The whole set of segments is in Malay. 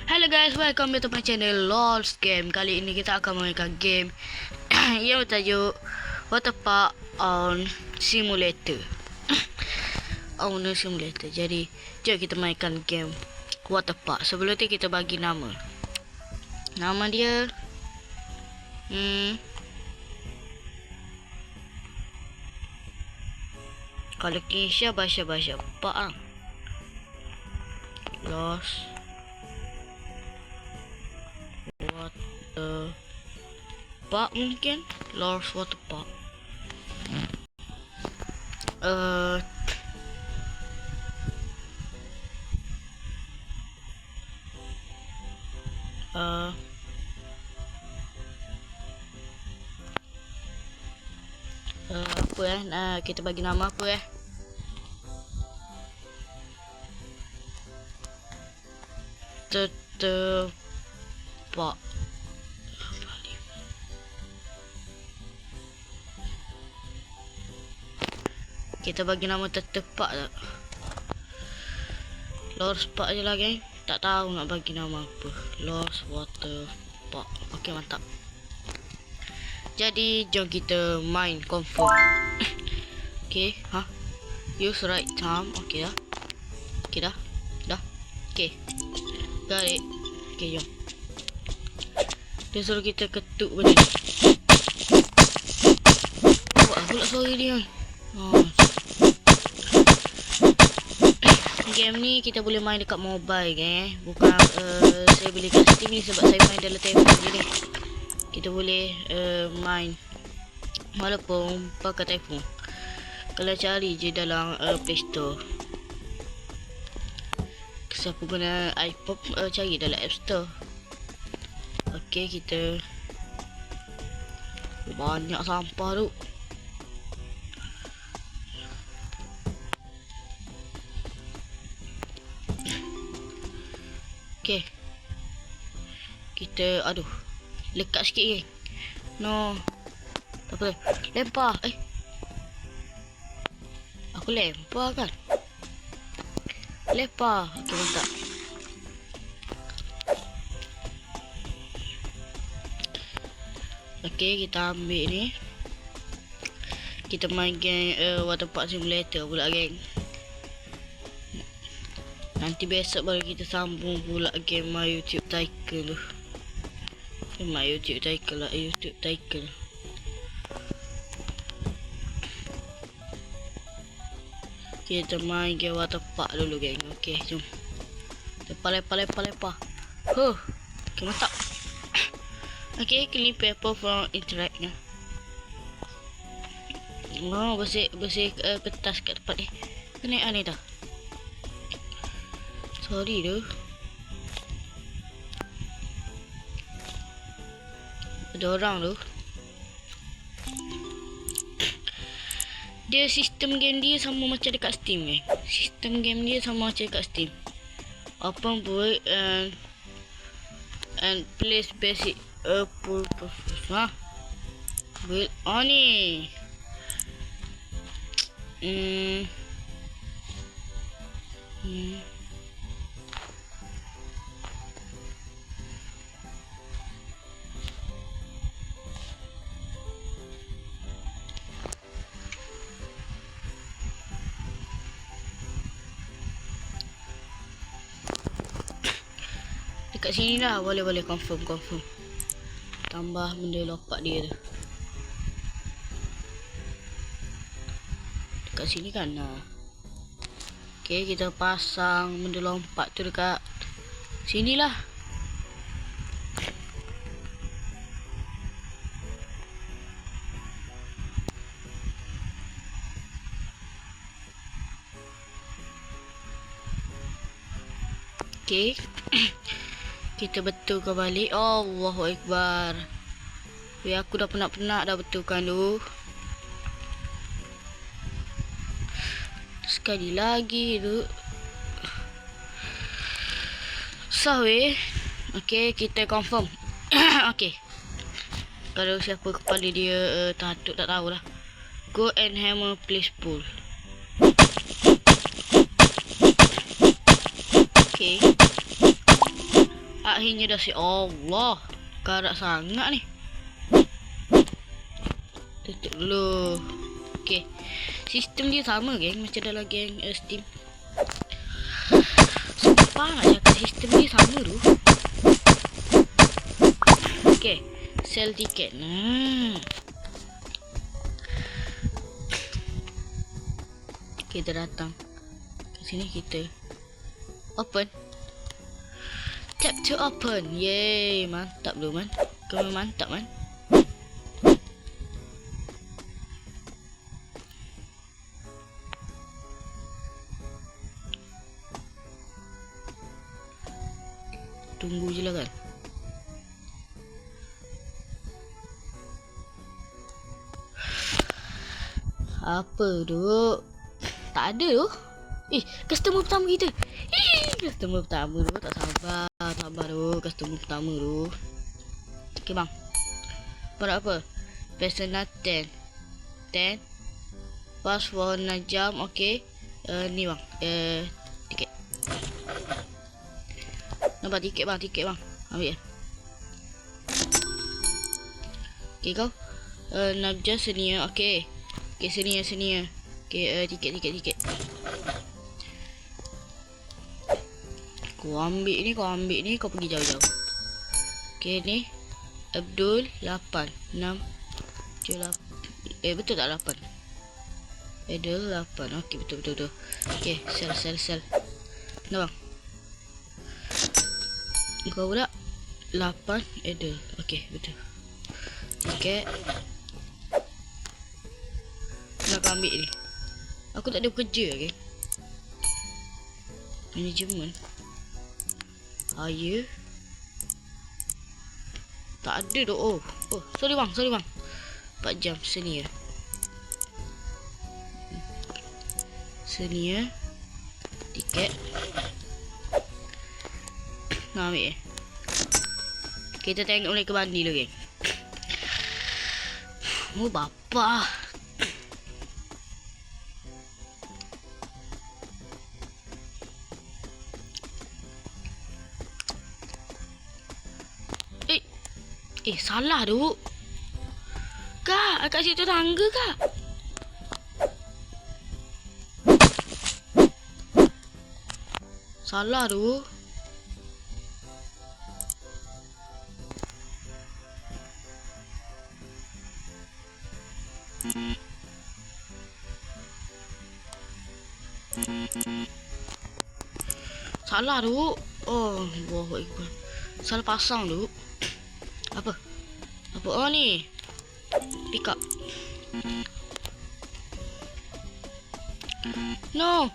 Hello guys, welcome back to my channel LOL's Game. Kali ini kita akan mainkan game yang bertajuk Waterpark on Simulator. Owner Simulator. Jadi, jom kita mainkan game Waterpark. Sebelum tu kita bagi nama. Nama dia kalau Kisha bahasa Pak ah. Lost Water Park mungkin. Lost Water Park. Apa kita bagi nama apa Waterpark. Kita bagi nama Waterpark tak? Lost Park je lah geng. Tak tahu nak bagi nama apa. Lost Waterpark. Okey, mantap. Jadi jom kita main confirm. Okey, use right time. Okey dah. Okey dah. Okey. Got it. Okey, jom. Dia suruh kita ketuk benda ni. Aku nak suara dia. Game ni kita boleh main dekat mobile geng. Bukan saya beli kat Steam ni sebab saya main dalam telefon je ni. Kita boleh main walaupun pakai telefon. Kalau cari je dalam Play Store. Siapa guna iPod cari dalam App Store. Okey, kita banyak sampah tu. Okey. Kita lekat sikit geng. No. Tak apa. Lempar. Aku lempar kan? Lempar. Okey, mantap. Okey, kita ambil ni. Kita main game Waterpark Simulator pula geng. Nanti besok baru kita sambung pula game My YouTube Tycoon tu. My YouTube Tycoon lah. YouTube Tycoon. Kita main game Waterpark dulu geng. Okey, jom. Lepas. Okey, mantap. Okey, clean paper from interact ni. Bersih kertas kat tempat ni. Kena ni dah. Sorry tu. Ada orang tu. Dia sistem game dia sama macam dekat Steam kan. Sistem game dia sama macam dekat Steam. Open book and place basic build on ni. Dekat sini dah boleh confirm. Tambah benda lompat dia tu. Dekat sini kan. Okey, kita pasang benda lompat tu dekat sinilah. Okey. Kita betulkan balik. Allahu Akbar. Aku dah penat-penat dah betulkan tu. Sekali lagi tu. Okey, kita confirm. Okey. Kalau siapa kepala dia tatuk tak tahulah. Go and hammer please pull. Okey. Akhirnya dah Allah. Karat sangat ni. Tutup dulu. Okay. Sistem dia sama geng. Macam dalam geng Steam. Sumpah nak cakap sistem dia sama tu. Okay. Sell tiket. Kita datang ke sini, kita open. Tap to open. Yeay, mantap lu man. Kau mantap man. Tunggu je lah kan. Apa tu? Tak ada tu. Customer pertama kita. Customer pertama tu. Tak sabar. Sabar tu. Customer pertama tu. Okay bang. Pada apa? Personal 10. 10. Pass for 6 jam. Okay. Ni bang. Tiket. Nampak tiket bang. Tiket bang. Ambil. Okay kau. 6 jam senior. Okay. Okay, senior. Okay, tiket. Kau ambil ni, kau pergi jauh-jauh. Okay, ni Abdul 8 6 7 8. Betul tak 8? Abdul 8. Okay, betul. Okay, sell. Nah, bang. Kau pula 8 Abdul. Okay, betul. Tiket. Nak ambil ni. Aku tak ada bekerja lagi. Management. Hire. Tak ada tu. Oh, sorry bang. 4 jam senior. Tiket. Nak ambil. Kita tengok mereka mandi dulu geng. Oh bapa. Salah tu. Kak, kat situ tangga kak. Salah tu. Salah tu. Oh, Allahu Akbar. Salah pasang tu. Apa? Oh ni. Pick up. No.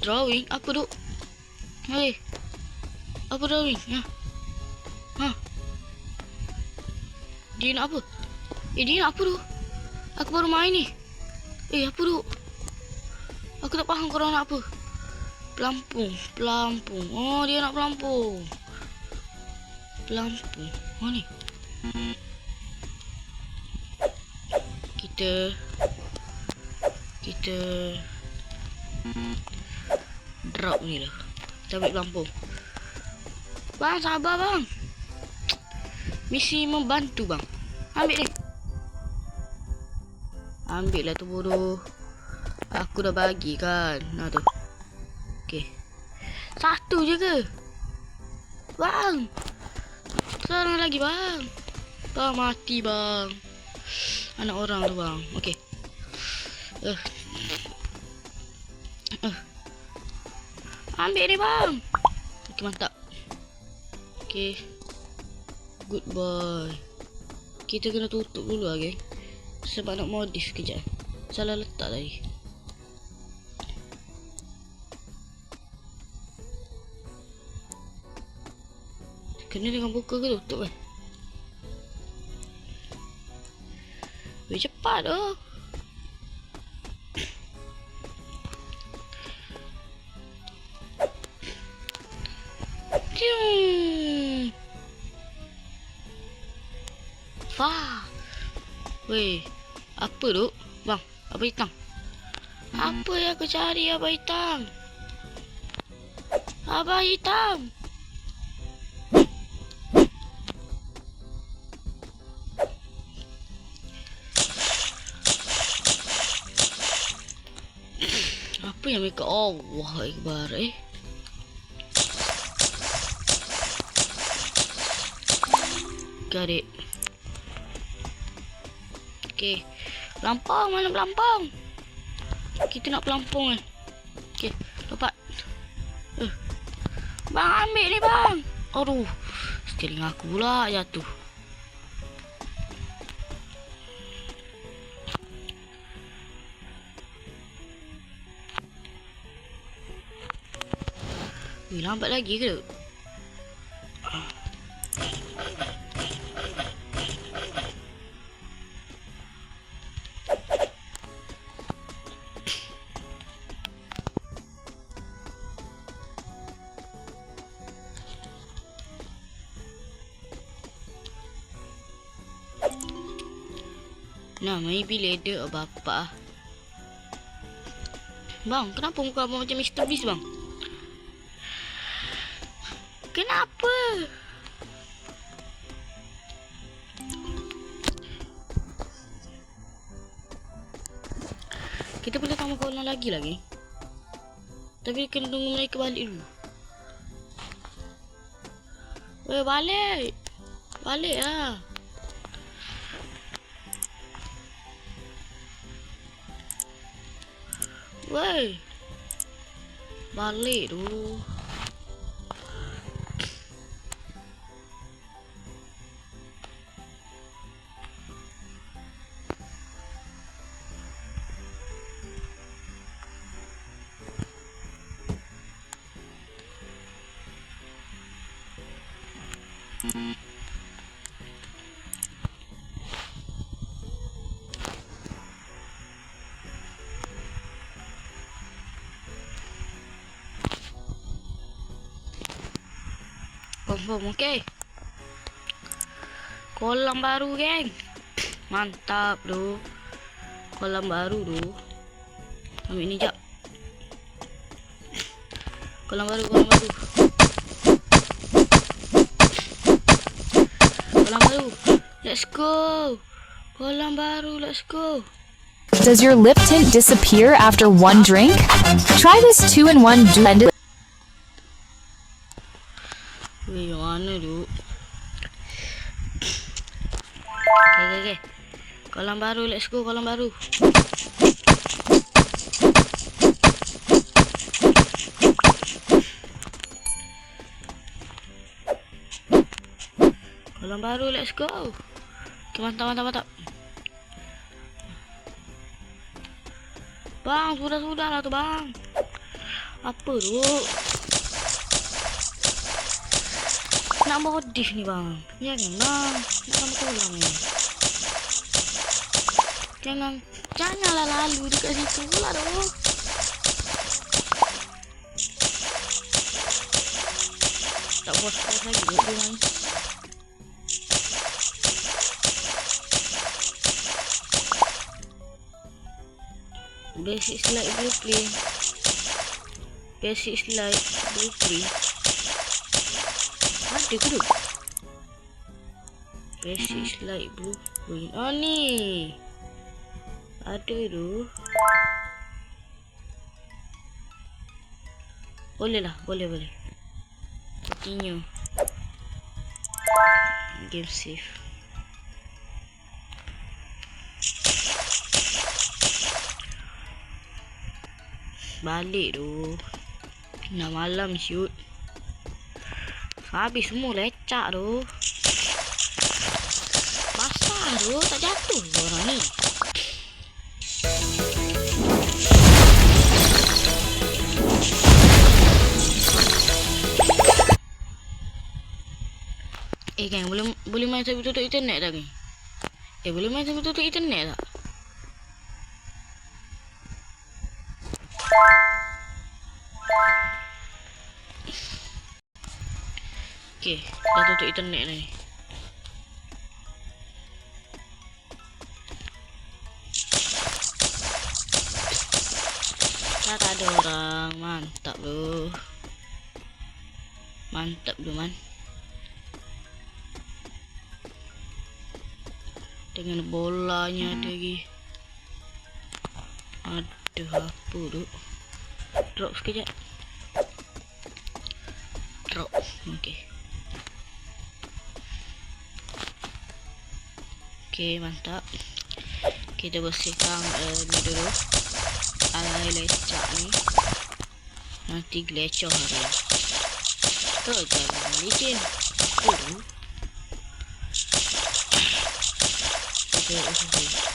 Drawing apa tu? Hei. Apa drawing? Ha. Dia nak apa? Dia nak apa tu? Aku baru main ni. Apa tu? Aku tak faham korang nak apa. Pelampung. Oh, dia nak pelampung. Oh ni. Kita drop ni lah. Kita ambil pelampung. Bang, sabar bang. Misi membantu bang. Ambil ni. Ambil lah tu bodoh. Aku dah bagi kan. Nah tu. Okay. Satu je ke? Bang. Sekarang lagi bang. Bang mati bang. Anak orang tu bang. Okay. Ambil ni bang. Okay, mantap. Okay. Good boy. Kita kena tutup dulu lah geng. Sebab nak modif kejap. Salah letak tadi. Kena dengan buka ke tutup kan? Cepat tu. Fah. Weh, apa tu? Bang, apa hitam? Apa yang aku cari apa hitam? Abang hitam. Apa yang mereka? Allah Akbar Got it. Okay. Pelampung, mana pelampung? Kita nak pelampung kan. Okay, dapat. Bang, ambil ni bang. Aduh, steering aku pula jatuh. Wih, lambat lagi ke? Nah, maybe ladder bapa. Bang, kenapa muka abang macam Mr. Beast bang? Kenapa? Kita boleh tambah kawan lagi. Tapi kena tunggu mereka balik dulu. Weh, balik. Balik lah. Weh, balik tu. Confirm, okey. Kolam baru, geng. Mantap tu. Kolam baru tu. Ambil ni jap. Kolam baru. Kolam baru. Let's go. Kolam baru, let's go. Does your lip tint disappear after one drink? Try this 2-in-1 blended. Weh, mana tu? Okay. Kolam baru, let's go. Kolam baru. Kolam baru, let's go. Okay, mantap. Bang, sudah lah tu bang. Apa tu? Nak modif ni bang. Janganlah. Nak tambah kolam ni. Janganlah lalu dekat situ pula tu. Tak bos lagi dia ni. Basic slide blueprint. Ada ke tu? Basic slide blueprint. Oh ni. Ada tu. Boleh. Continue. Game save. Balik tu. Dah malam shoot. Habis semua lecak tu. Basah tu. Tak jatuh orang ni. Kan boleh main sambil tutup internet tak ni? Boleh main sambil tutup internet tak? Okay, dah tutup internet ni. Tak ada orang, mantap tu. Mantap tu man. Dengan bolanya ada lagi. Aduh, apa tu? Drop sekejap. Drop. Okey. Okey, mantap. Kita bersihkan ni dulu. Air lecak ni. Nanti gelecor dia. Tu jalan licin. Apa tu? Kita usaha.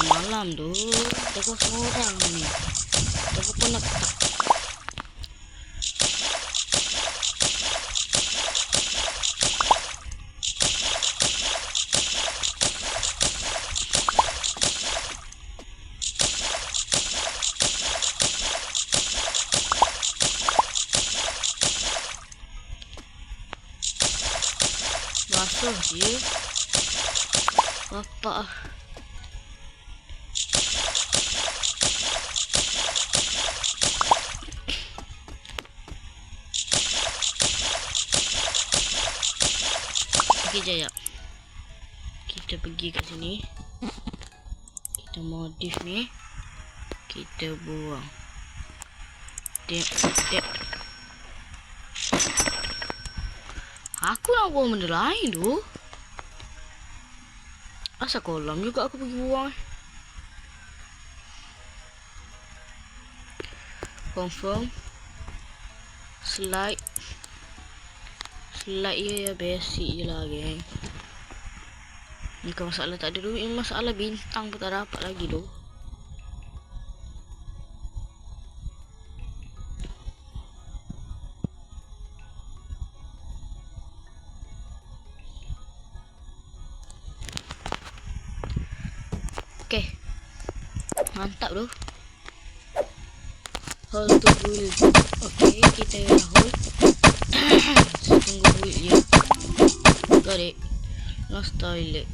Malam tu jaga seorang ni. Jaga pun nak tak. Basuh dia. Bapak ah. Okey jap. Kita pergi kat sini. Kita modif ni. Kita buang. Tep. Aku nak buang benda lain tu. Asal kolam juga aku pergi buang. Confirm. Slide ya basic je lah geng. Ni kan masalah tak ada duit. Ni masalah bintang pun tak dapat lagi tu. Okay. Mantap tu. Hold to build. Okay, kita hold. Tunggu build je. Got it. Lost toilet.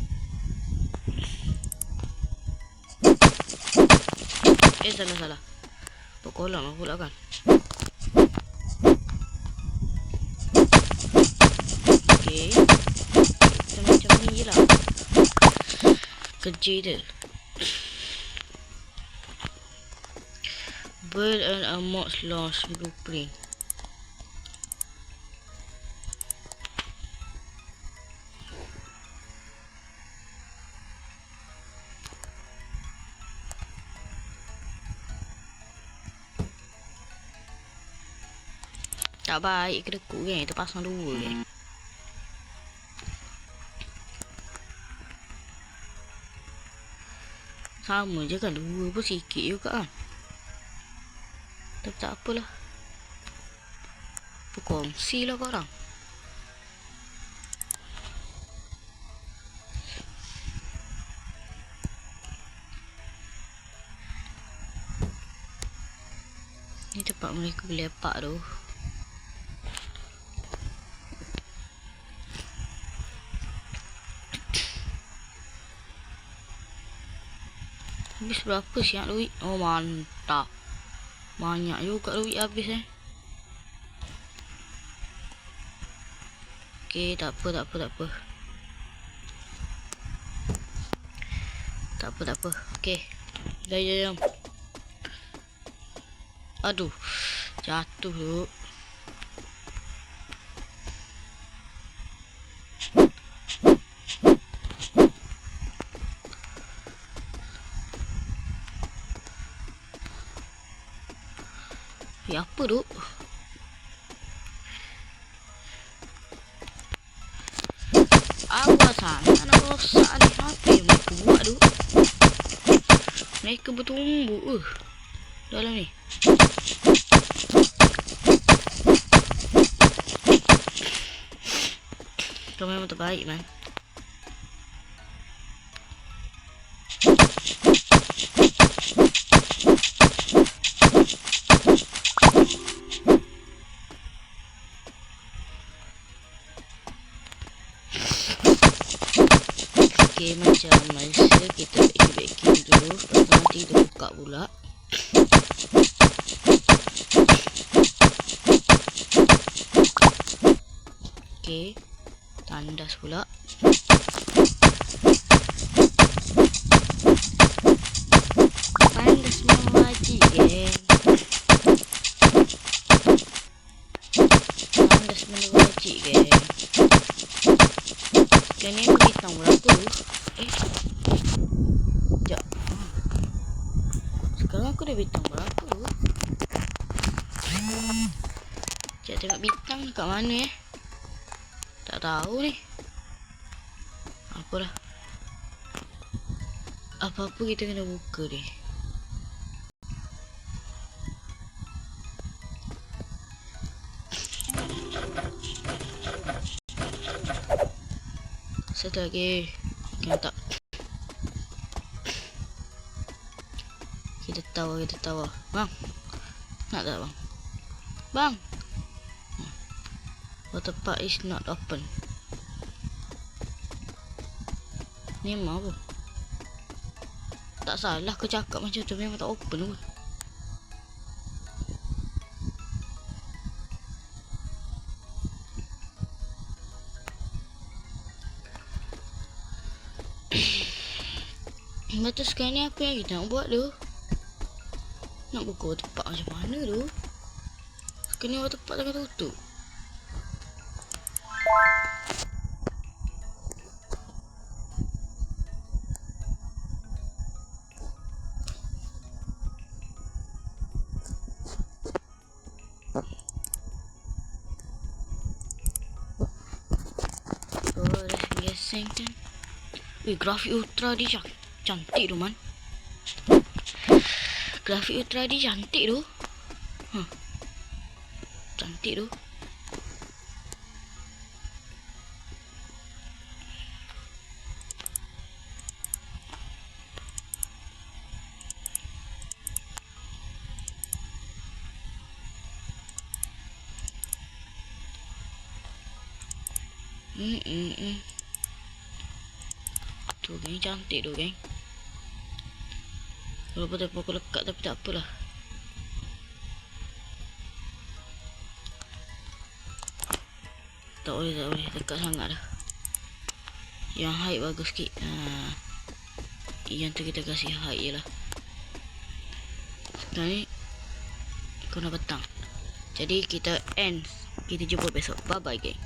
Salah. Kolam aku pula kan. Okay. Kita macam ni je lah. Kerja dia. Build and unbox launch blueprint. Tak baik ke dekuk kan. Kita pasang dua kan. Sama je kan. Dua pun sikit juga kan. Tapi tak apalah. Berkongsi lah korang. Ni tempat mereka berlepak tu. Habis berapa siap duit? Oh mantap. Banyak juga duit habis Okay, tak apa. Tak apa. Okay. Jom. Aduh. Jatuh tu. Apa tu? Awas nak rosak ni. Apa yang mereka buat tu? Mereka bertumbuh dalam ni. Kau memang terbaik man. Okay, macam masa kita vacuum dulu. Lepas tu nanti kita buka pula. Okay, tandas pula. Tandas memang wajib, geng. Tandas memang wajib, geng. Sekarang ni aku bintang berapa? Sekejap. Sekarang aku dah bintang berapa? Sekejap tengok bintang dekat mana Tak tahu ni. Apalah. Apa-apa kita kena buka ni. Satu lagi. Kena tak? Kita tahu. Bang. Nak tak bang? Bang. Water park is not open. Ni mau apa? Tak salah aku cakap macam tu, memang tak open pun. Betul sekarang ni apa yang kita nak buat tu? Nak buka water park macam mana tu? Sekarang ni water park tengah tutup. Geseng kan. Grafik ultra dia cantik tu man. Grafik ultra dia cantik tu. Cantik tu. Tu geng, cantik tu geng. Walaupun tak aku lekat tapi tak apalah. Tak boleh dekat sangat dah. Yang height bagus sikit. Yang tu kita kasih height je lah. Sekarang ni kena petang. Jadi kita end. Kita jumpa besok. Bye bye geng.